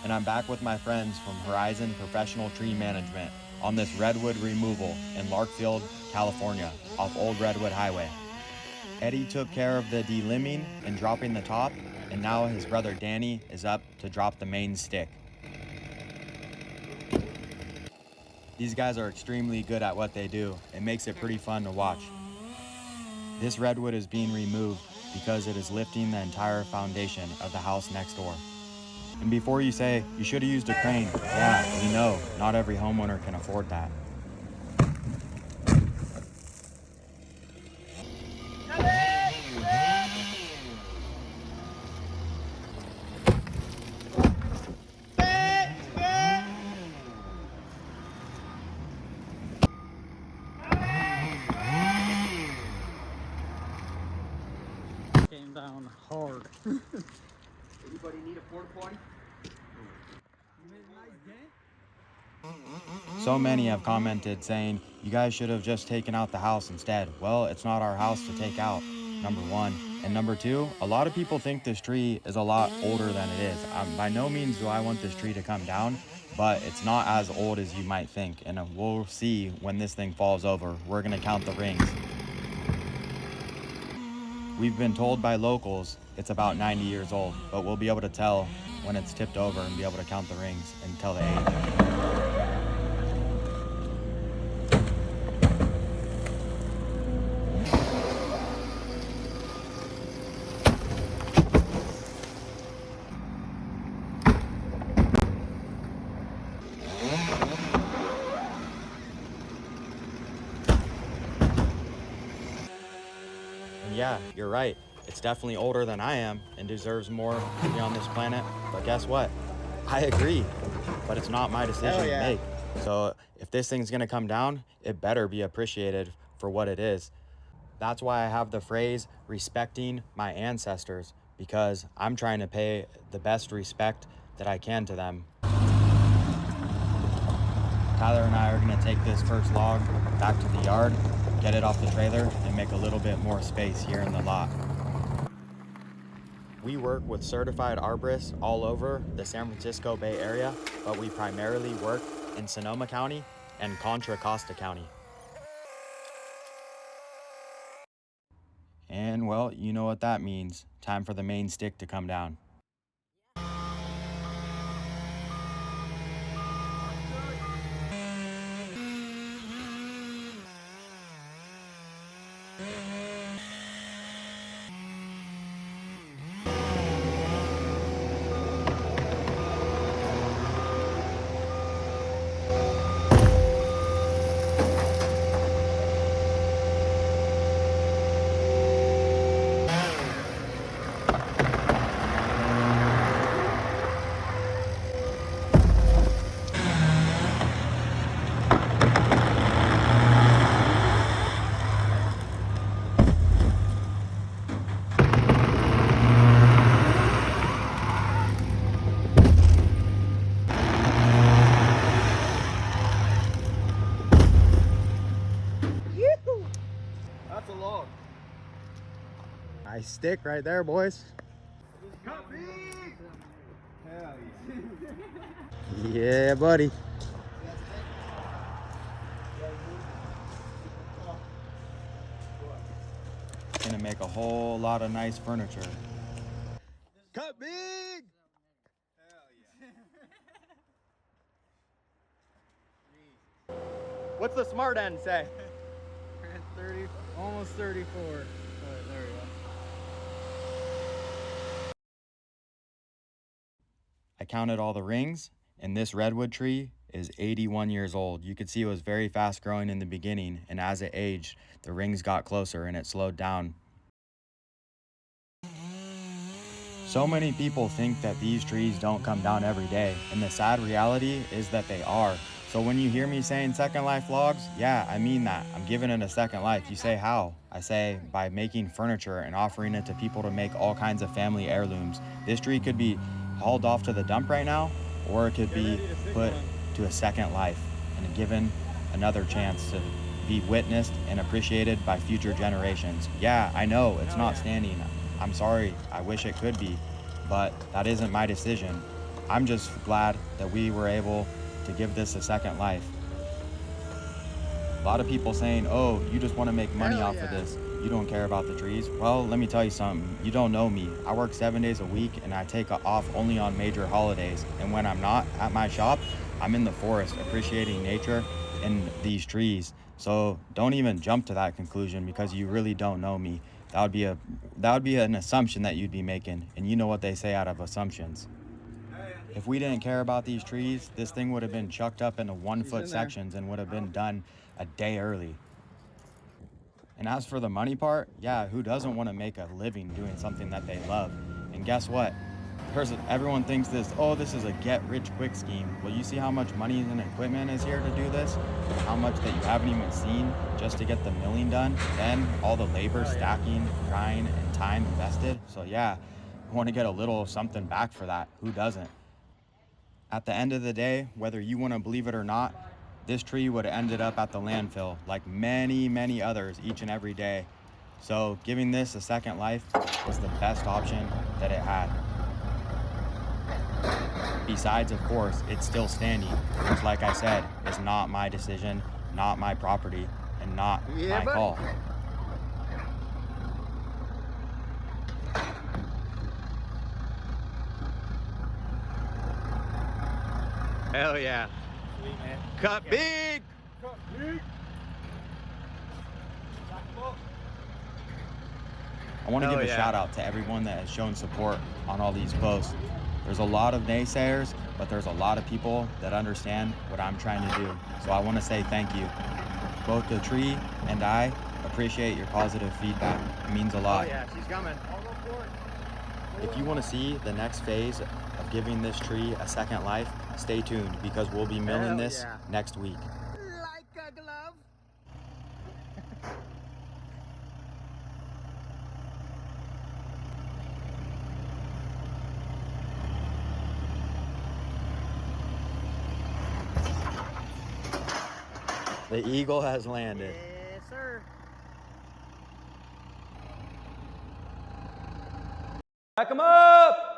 and I'm back with my friends from Horizon Professional Tree Management on this redwood removal in Larkfield, California, off Old Redwood Highway. Eddie took care of the delimbing and dropping the top, and now his brother Danny is up to drop the main stick. These guys are extremely good at what they do. It makes it pretty fun to watch. This redwood is being removed because it is lifting the entire foundation of the house next door. And before you say, you should have used a crane, yeah, we know, not every homeowner can afford that. Came down hard. Anybody need a porta potty? So many have commented saying, you guys should have just taken out the house instead. Well, it's not our house to take out, number one. And number two, a lot of people think this tree is a lot older than it is. By no means do I want this tree to come down, but it's not as old as you might think. And we'll see when this thing falls over. We're gonna count the rings. We've been told by locals it's about 90 years old, but we'll be able to tell when it's tipped over and be able to count the rings and tell the age. And yeah, you're right. It's definitely older than I am and deserves more to be on this planet. But guess what? I agree, but it's not my decision to make. So if this thing's gonna come down, it better be appreciated for what it is. That's why I have the phrase respecting my ancestors, because I'm trying to pay the best respect that I can to them. Tyler and I are gonna take this first log back to the yard, get it off the trailer, and make a little bit more space here in the lot. We work with certified arborists all over the San Francisco Bay Area, but we primarily work in Sonoma County and Contra Costa County. And well, you know what that means. Time for the main stick to come down. That's a log. Nice stick right there, boys. Cut big! Hell yeah. Yeah, buddy. Gonna make a whole lot of nice furniture. Cut big! Hell yeah. What's the smart end say? 30, almost 34. But there we go. I counted all the rings, and this redwood tree is 81 years old. You could see it was very fast growing in the beginning, and as it aged, the rings got closer and it slowed down. So many people think that these trees don't come down every day, and the sad reality is that they are. So when you hear me saying second life logs, yeah, I mean that. I'm giving it a second life. You say how? I say by making furniture and offering it to people to make all kinds of family heirlooms. This tree could be hauled off to the dump right now, or it could be put to a second life and given another chance to be witnessed and appreciated by future generations. Yeah, I know it's not standing. I'm sorry, I wish it could be, but that isn't my decision. I'm just glad that we were able to give this a second life. A lot of people saying, oh, you just want to make money off of this. You don't care about the trees. Well, let me tell you something. You don't know me. I work 7 days a week and I take off only on major holidays. And when I'm not at my shop, I'm in the forest appreciating nature and these trees. So don't even jump to that conclusion because you really don't know me. That would be an assumption that you'd be making. And you know what they say out of assumptions. If we didn't care about these trees, this thing would have been chucked up into 1 foot sections and would have been done a day early. And as for the money part, yeah, who doesn't want to make a living doing something that they love? And guess what? Everyone thinks this is a get rich quick scheme. Well, you see how much money and equipment is here to do this? How much that you haven't even seen just to get the milling done? Then all the labor, stacking, drying, and time invested. So yeah, you want to get a little something back for that. Who doesn't? At the end of the day, whether you want to believe it or not, this tree would have ended up at the landfill like many, many others each and every day. So giving this a second life was the best option that it had. Besides, of course, it's still standing, which, like I said, is not my decision, not my property, and not my call. Hell yeah. Sweet, man. Cut big! Cut big. I want to Hell give a yeah. shout out to everyone that has shown support on all these posts. There's a lot of naysayers, but there's a lot of people that understand what I'm trying to do. So I want to say thank you. Both the tree and I appreciate your positive feedback. It means a lot. Oh yeah, she's coming. If you want to see the next phase of giving this tree a second life, stay tuned because we'll be milling Hell this yeah. next week. Like a glove. The eagle has landed. Yes, sir. Back 'em up!